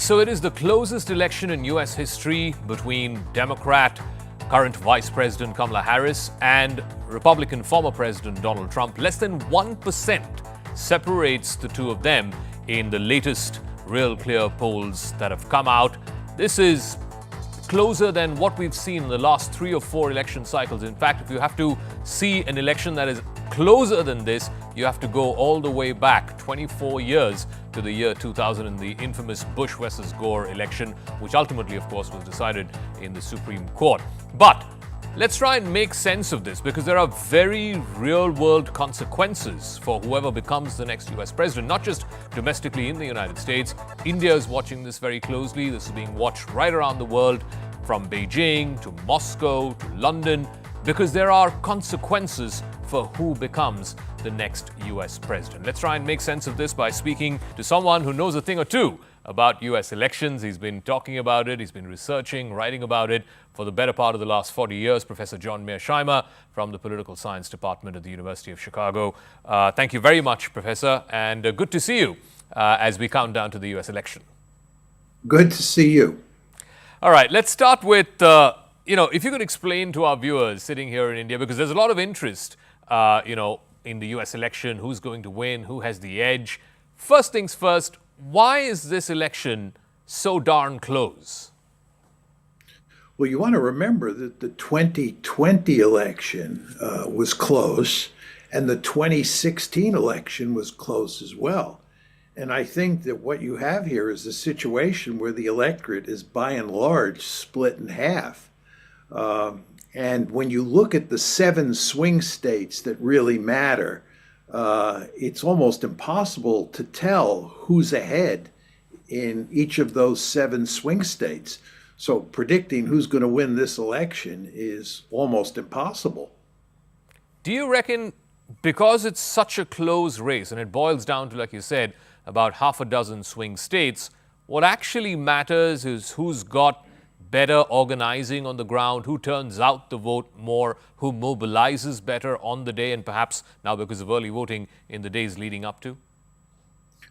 So it is the closest election in U.S. history between Democrat current Vice President Kamala Harris and Republican former President Donald Trump. Less than 1% separates the two of them in the latest Real Clear polls that have come out. This is closer than what we've seen in the last 3 or 4 election cycles. In fact, if you have to see an election that is closer than this, you have to go all the way back 24 years to the year 2000 in the infamous Bush versus Gore election, which ultimately, of course, was decided in the Supreme Court. But let's try and make sense of this, because there are very real-world consequences for whoever becomes the next US president, not just domestically in the United States. India is watching this very closely. This is being watched right around the world, from Beijing to Moscow to London, because there are consequences for who becomes the next US president. Let's try and make sense of this by speaking to someone who knows a thing or two about US elections. He's been talking about it, he's been researching, writing about it for the better part of the last 40 years. Professor John Mearsheimer from the Political Science Department at the University of Chicago. Thank you very much, Professor, and good to see you as we count down to the US election. Good to see you. All right, let's start with, if you could explain to our viewers sitting here in India, because there's a lot of interest, in the US election, who's going to win, who has the edge. First things first, why is this election so darn close? Well, you want to remember that the 2020 election was close, and the 2016 election was close as well. And I think that what you have here is a situation where the electorate is by and large split in half. And when you look at the 7 swing states that really matter, it's almost impossible to tell who's ahead in each of those 7 swing states. So predicting who's going to win this election is almost impossible. Do you reckon, because it's such a close race and it boils down to, like you said, about half a dozen swing states, what actually matters is who's got better organizing on the ground, who turns out the vote more, who mobilizes better on the day, and perhaps now because of early voting in the days leading up to?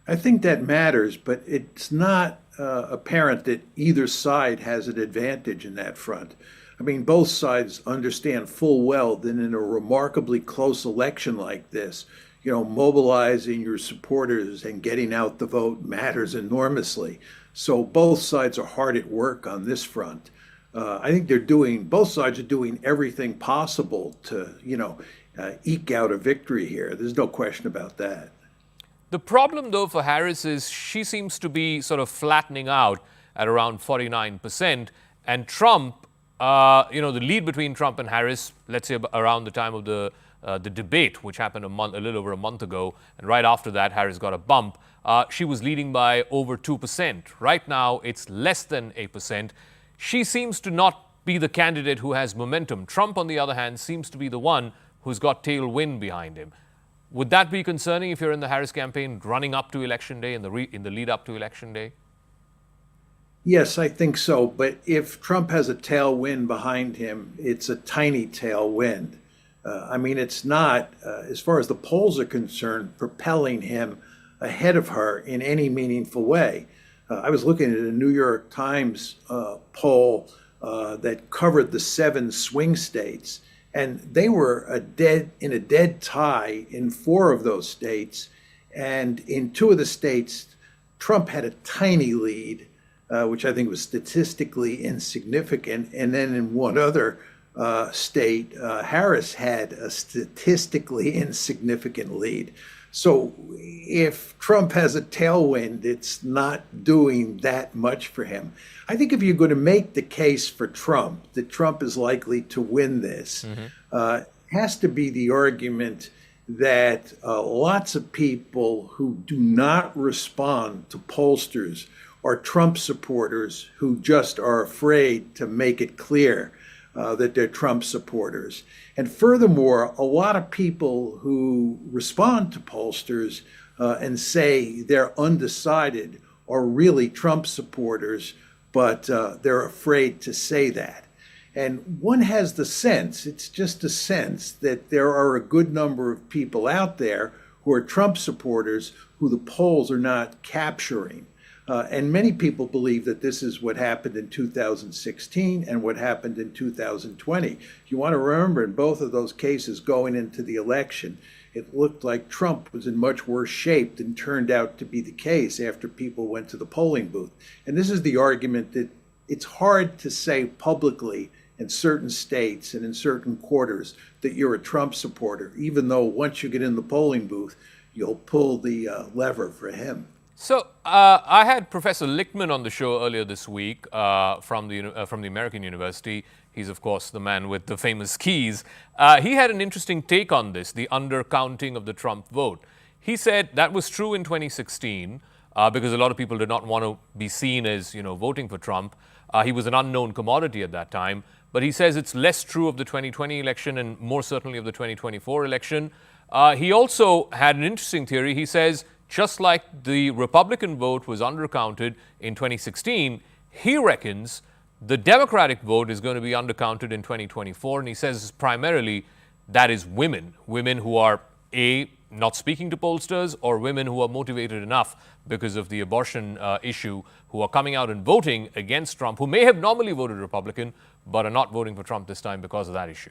I think that matters, but it's not apparent that either side has an advantage in that front. I mean, both sides understand full well that in a remarkably close election like this, mobilizing your supporters and getting out the vote matters enormously. So both sides are hard at work on this front. I think both sides are doing everything possible to, eke out a victory here. There's no question about that. The problem, though, for Harris is she seems to be sort of flattening out at around 49%. And Trump, the lead between Trump and Harris, let's say around the time of the debate, which happened a little over a month ago, and right after that, Harris got a bump. She was leading by over 2%. Right now, it's less than 8%. She seems to not be the candidate who has momentum. Trump, on the other hand, seems to be the one who's got tailwind behind him. Would that be concerning if you're in the Harris campaign running up to Election Day, in the lead up to Election Day? Yes, I think so. But if Trump has a tailwind behind him, it's a tiny tailwind. It's not, as far as the polls are concerned, propelling him ahead of her in any meaningful way. I was looking at a New York Times poll that covered the 7 swing states, and they were in a dead tie in 4 of those states. And in 2 of the states, Trump had a tiny lead, which I think was statistically insignificant. And then in one other state, Harris had a statistically insignificant lead. So if Trump has a tailwind, it's not doing that much for him. I think if you're going to make the case for Trump, that Trump is likely to win this, has to be the argument that lots of people who do not respond to pollsters are Trump supporters who just are afraid to make it clear that they're Trump supporters. And furthermore, a lot of people who respond to pollsters and say they're undecided are really Trump supporters, but they're afraid to say that. And one has the sense, it's just a sense, that there are a good number of people out there who are Trump supporters who the polls are not capturing. And many people believe that this is what happened in 2016 and what happened in 2020. You want to remember, in both of those cases going into the election, it looked like Trump was in much worse shape than turned out to be the case after people went to the polling booth. And this is the argument that it's hard to say publicly in certain states and in certain quarters that you're a Trump supporter, even though once you get in the polling booth, you'll pull the lever for him. So I had Professor Lichtman on the show earlier this week from the American University. He's, of course, the man with the famous keys. He had an interesting take on this, the undercounting of the Trump vote. He said that was true in 2016 because a lot of people did not want to be seen as, voting for Trump. He was an unknown commodity at that time. But he says it's less true of the 2020 election and more certainly of the 2024 election. He also had an interesting theory. He says, just like the Republican vote was undercounted in 2016, he reckons the Democratic vote is going to be undercounted in 2024. And he says primarily that is women who are not speaking to pollsters, or women who are motivated enough because of the abortion issue, who are coming out and voting against Trump, who may have normally voted Republican, but are not voting for Trump this time because of that issue.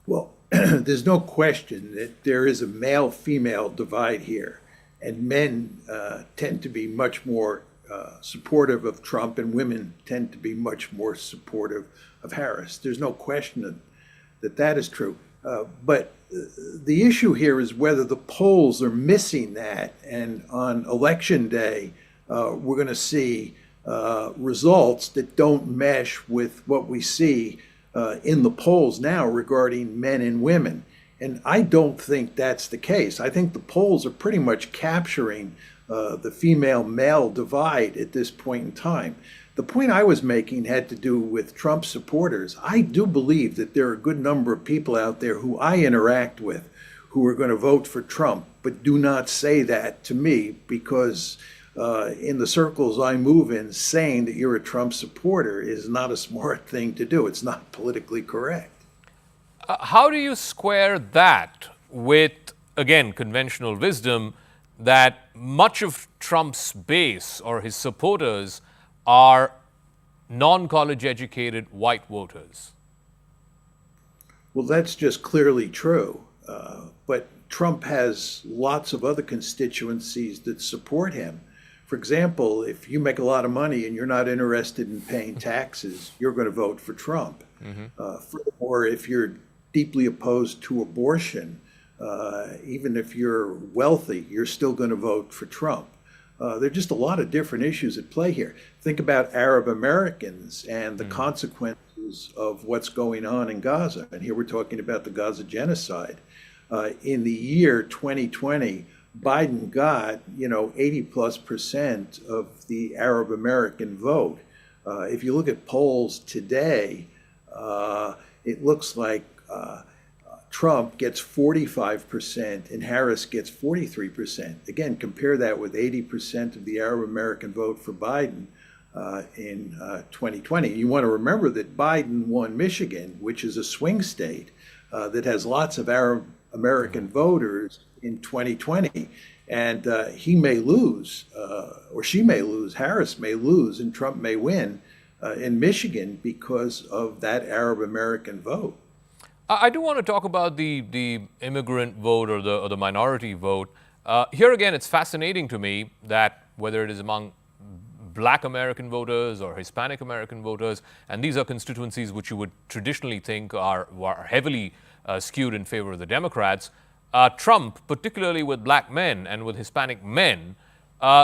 Well, there's no question that there is a male-female divide here, and men tend to be much more supportive of Trump, and women tend to be much more supportive of Harris. There's no question that is true. But the issue here is whether the polls are missing that, and on election day, we're going to see results that don't mesh with what we see in the polls now regarding men and women. And I don't think that's the case. I think the polls are pretty much capturing the female-male divide at this point in time. The point I was making had to do with Trump supporters. I do believe that there are a good number of people out there who I interact with who are going to vote for Trump, but do not say that to me because in the circles I move in, saying that you're a Trump supporter is not a smart thing to do. It's not politically correct. How do you square that with, again, conventional wisdom that much of Trump's base or his supporters are non-college educated white voters? Well, that's just clearly true. But Trump has lots of other constituencies that support him. For example, if you make a lot of money and you're not interested in paying taxes, you're going to vote for Trump. Furthermore, if you're deeply opposed to abortion, even if you're wealthy, you're still going to vote for Trump. There are just a lot of different issues at play here. Think about Arab Americans and the consequences of what's going on in Gaza. And here we're talking about the Gaza genocide. In the year 2020, Biden got, 80+% of the Arab American vote. If you look at polls today, it looks like Trump gets 45% and Harris gets 43%. Again, compare that with 80% of the Arab American vote for Biden in 2020. You want to remember that Biden won Michigan, which is a swing state that has lots of Arab American voters in 2020. And he may lose, or she may lose, Harris may lose, and Trump may win in Michigan because of that Arab American vote. I do want to talk about the immigrant vote or the minority vote. Here again, it's fascinating to me that whether it is among Black American voters or Hispanic American voters, and these are constituencies which you would traditionally think are heavily skewed in favor of the Democrats, Trump, particularly with Black men and with Hispanic men,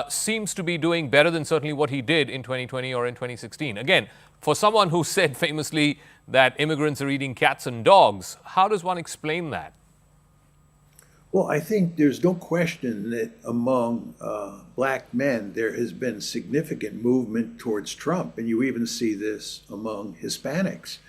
seems to be doing better than certainly what he did in 2020 or in 2016. Again, for someone who said famously that immigrants are eating cats and dogs, how does one explain that? Well, I think there's no question that among Black men, there has been significant movement towards Trump, and you even see this among Hispanics.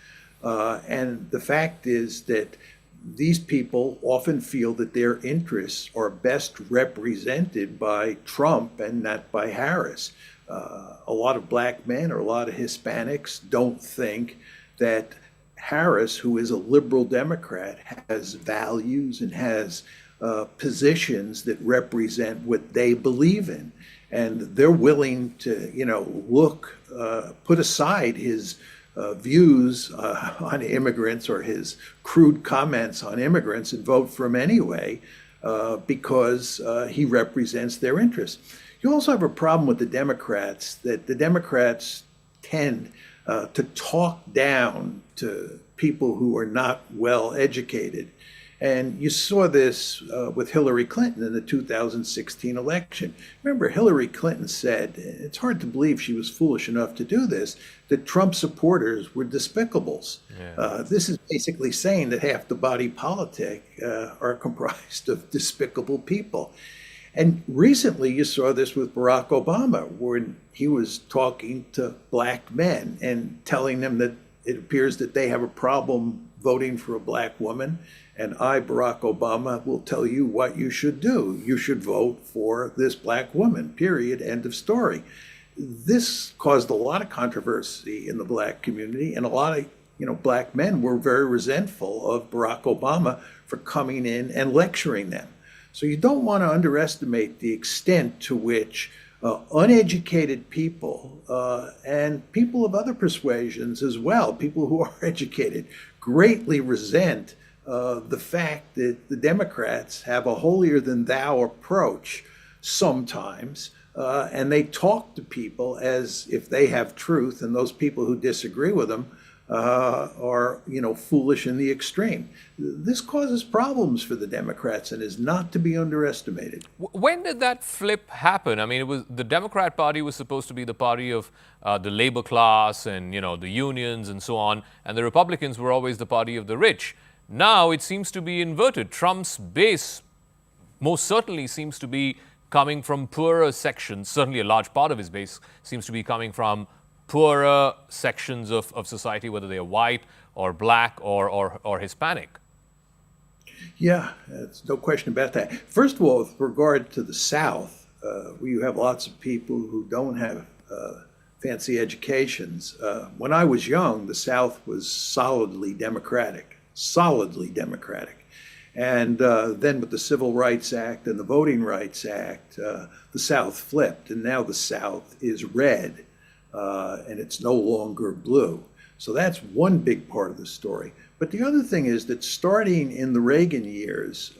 And the fact is that these people often feel that their interests are best represented by Trump and not by Harris. A lot of Black men or a lot of Hispanics don't think that Harris, who is a liberal Democrat, has values and has positions that represent what they believe in. and they're willing to, put aside his views on immigrants or his crude comments on immigrants and vote for him anyway because he represents their interests. You also have a problem with the Democrats, that the Democrats tend to talk down to people who are not well educated. And you saw this with Hillary Clinton in the 2016 election. Remember, Hillary Clinton said, it's hard to believe she was foolish enough to do this, that Trump supporters were despicables. Yeah. This is basically saying that half the body politic are comprised of despicable people. And recently you saw this with Barack Obama, when he was talking to black men and telling them that it appears that they have a problem voting for a black woman. And I, Barack Obama, will tell you what you should do. You should vote for this black woman, period, end of story. This caused a lot of controversy in the black community, and a lot of black men were very resentful of Barack Obama for coming in and lecturing them. So you don't want to underestimate the extent to which uneducated people and people of other persuasions as well, people who are educated, greatly resent the fact that the Democrats have a holier-than-thou approach sometimes, and they talk to people as if they have truth, and those people who disagree with them are, foolish in the extreme. This causes problems for the Democrats and is not to be underestimated. When did that flip happen? I mean, it was the Democrat Party was supposed to be the party of the labor class and, the unions and so on, and the Republicans were always the party of the rich. Now it seems to be inverted. Trump's base most certainly seems to be coming from poorer sections. Certainly a large part of his base seems to be coming from poorer sections of society, whether they are white or black or Hispanic. Yeah, there's no question about that. First of all, with regard to the South, where you have lots of people who don't have fancy educations, when I was young, the South was solidly Democratic. And then with the Civil Rights Act and the Voting Rights Act, the South flipped, and now the South is red, and it's no longer blue. So that's one big part of the story. But the other thing is that starting in the Reagan years,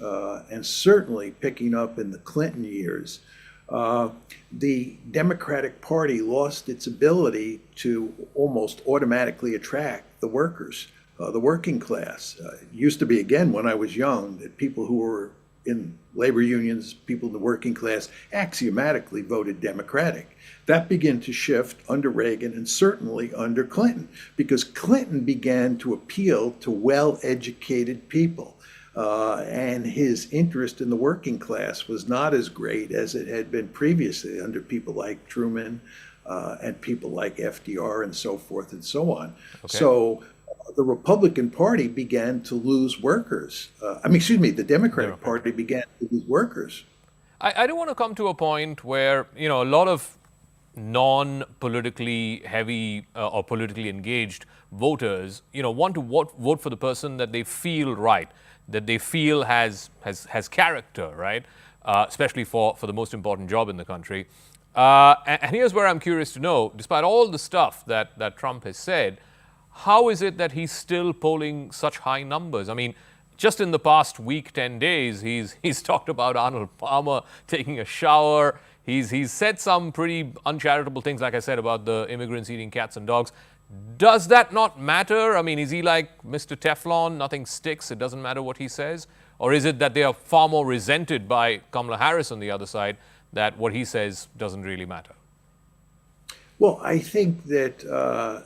and certainly picking up in the Clinton years, the Democratic Party lost its ability to almost automatically attract the workers. The working class. It used to be, again, when I was young, that people who were in labor unions, people in the working class, axiomatically voted Democratic. That began to shift under Reagan and certainly under Clinton, because Clinton began to appeal to well-educated people. And his interest in the working class was not as great as it had been previously under people like Truman and people like FDR and so forth and so on. Okay. So the Republican Party began to lose workers. The Democratic Party began to lose workers. I do want to come to a point where, a lot of non-politically heavy or politically engaged voters, want to vote for the person that they feel right, that they feel has character, right? Especially for the most important job in the country. And here's where I'm curious to know, despite all the stuff that Trump has said, how is it that he's still polling such high numbers? I mean, just in the past week, 10 days, he's talked about Arnold Palmer taking a shower. He's said some pretty uncharitable things, like I said, about the immigrants eating cats and dogs. Does that not matter? I mean, is he like Mr. Teflon, nothing sticks, it doesn't matter what he says? Or is it that they are far more resented by Kamala Harris on the other side, that what he says doesn't really matter? Well, I think that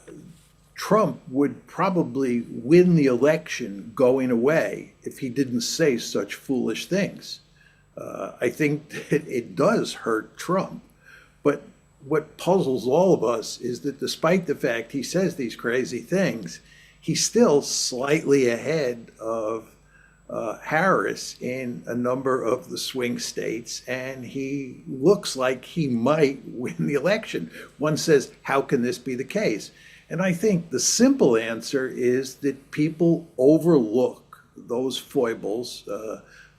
Trump would probably win the election going away if he didn't say such foolish things. I think that it does hurt Trump. But what puzzles all of us is that despite the fact he says these crazy things, he's still slightly ahead of Harris in a number of the swing states, and he looks like he might win the election. One says, how can this be the case? And I think the simple answer is that people overlook those foibles,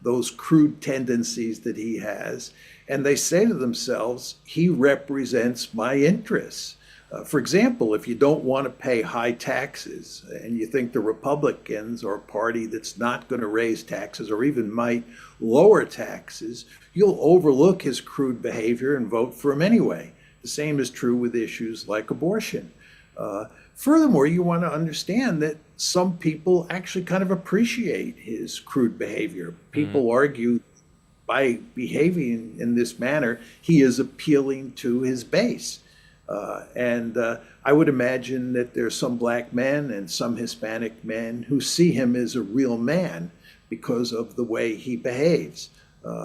those crude tendencies that he has, And they say to themselves, he represents my interests. For example, if you don't want to pay high taxes and you think the Republicans are a party that's not going to raise taxes or even might lower taxes, you'll overlook his crude behavior and vote for him anyway. The same is true with issues like abortion. Furthermore, you want to understand that some people actually kind of appreciate his crude behavior. People argue by behaving in this manner, he is appealing to his base. And I would imagine that there's some black men and some Hispanic men who see him as a real man because of the way he behaves.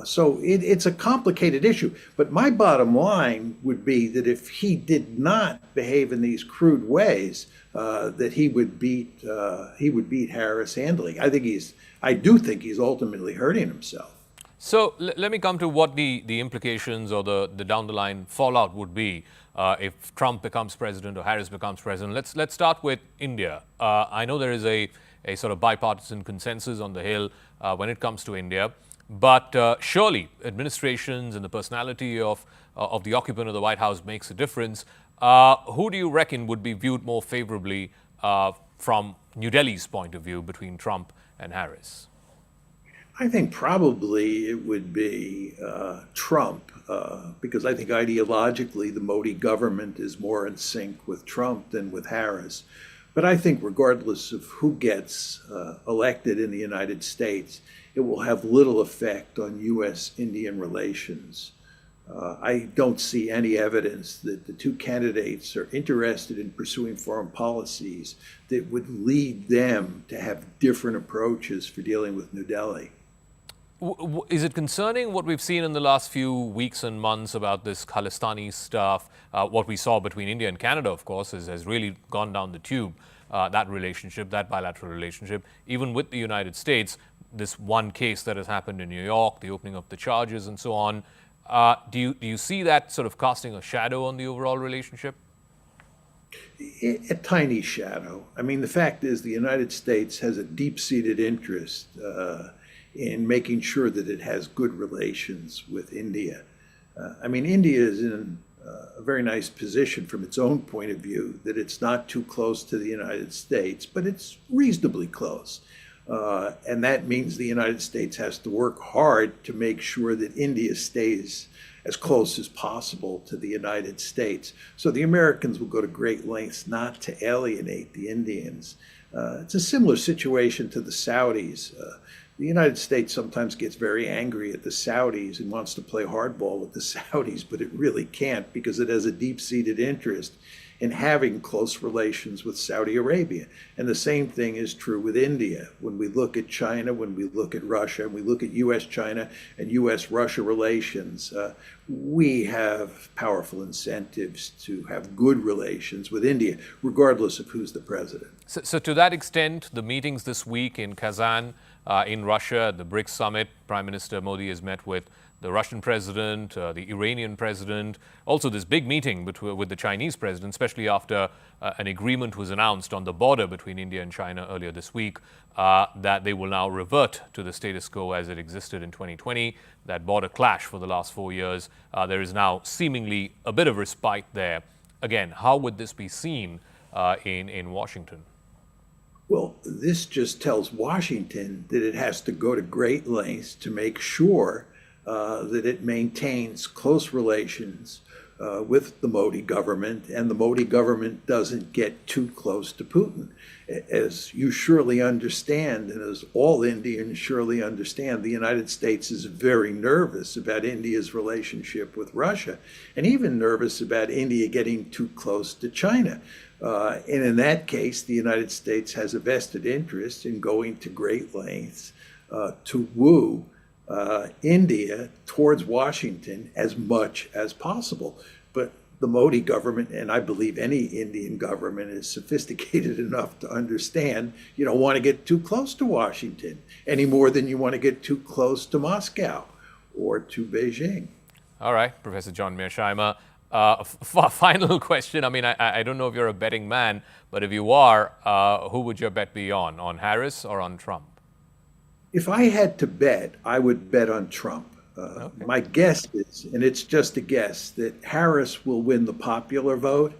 So it's a complicated issue. But my bottom line would be that if he did not behave in these crude ways, that he would beat Harris handily. I do think he's ultimately hurting himself. So let me come to what the implications or the down the line fallout would be if Trump becomes president or Harris becomes president. Let's start with India. I know there is a sort of bipartisan consensus on the Hill when it comes to India, but surely administrations and the personality of the occupant of the White House makes a difference. Who do you reckon would be viewed more favorably from New Delhi's point of view between Trump and Harris? I think probably it would be Trump, because I think ideologically the Modi government is more in sync with Trump than with Harris. But I think regardless of who gets elected in the United States, it will have little effect on U.S.-Indian relations. I don't see any evidence that the two candidates are interested in pursuing foreign policies that would lead them to have different approaches for dealing with New Delhi. Is it concerning what we've seen in the last few weeks and months about this Khalistani stuff? What we saw between India and Canada, of course, has really gone down the tube, that relationship, that bilateral relationship. Even with the United States, this one case that has happened in New York, the opening of the charges and so on. Do you see that sort of casting a shadow on the overall relationship? A tiny shadow. I mean, the fact is the United States has a deep-seated interest in making sure that it has good relations with India. I mean, India is in a very nice position from its own point of view, that it's not too close to the United States, but it's reasonably close. And that means the United States has to work hard to make sure that India stays as close as possible to the United States. So the Americans will go to great lengths not to alienate the Indians. It's a similar situation to the Saudis. The United States sometimes gets very angry at the Saudis and wants to play hardball with the Saudis, but it really can't because it has a deep-seated interest in having close relations with Saudi Arabia. And the same thing is true with India. When we look at China, when we look at Russia, and we look at U.S.-China and U.S.-Russia relations, we have powerful incentives to have good relations with India, regardless of who's the president. So to that extent, the meetings this week in Kazan, in Russia, the BRICS summit, Prime Minister Modi has met with the Russian president, the Iranian president, also this big meeting with the Chinese president, especially after an agreement was announced on the border between India and China earlier this week, that they will now revert to the status quo as it existed in 2020, that border clash for the last 4 years. There is now seemingly a bit of respite there. Again, how would this be seen in Washington? Well, this just tells Washington that it has to go to great lengths to make sure that it maintains close relations with the Modi government, and the Modi government doesn't get too close to Putin. As you surely understand, and as all Indians surely understand, the United States is very nervous about India's relationship with Russia, and even nervous about India getting too close to China. And in that case, the United States has a vested interest in going to great lengths to woo India towards Washington as much as possible. But the Modi government, and I believe any Indian government, is sophisticated enough to understand you don't want to get too close to Washington any more than you want to get too close to Moscow or to Beijing. All right, Professor John Mearsheimer. Final question. I mean, I don't know if you're a betting man, but if you are, who would your bet be on Harris or on Trump? If I had to bet, I would bet on Trump. Okay. My guess is, and it's just a guess, that Harris will win the popular vote,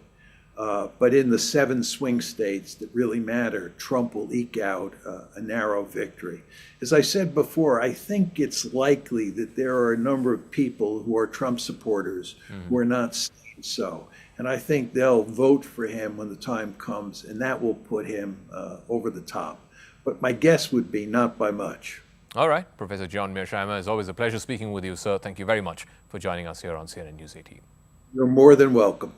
but in the 7 swing states that really matter, Trump will eke out a narrow victory. As I said before, I think it's likely that there are a number of people who are Trump supporters who are not saying so. And I think they'll vote for him when the time comes, and that will put him over the top. But my guess would be not by much. All right. Professor John Mearsheimer, it's always a pleasure speaking with you, sir. Thank you very much for joining us here on CNN News 18. You're more than welcome.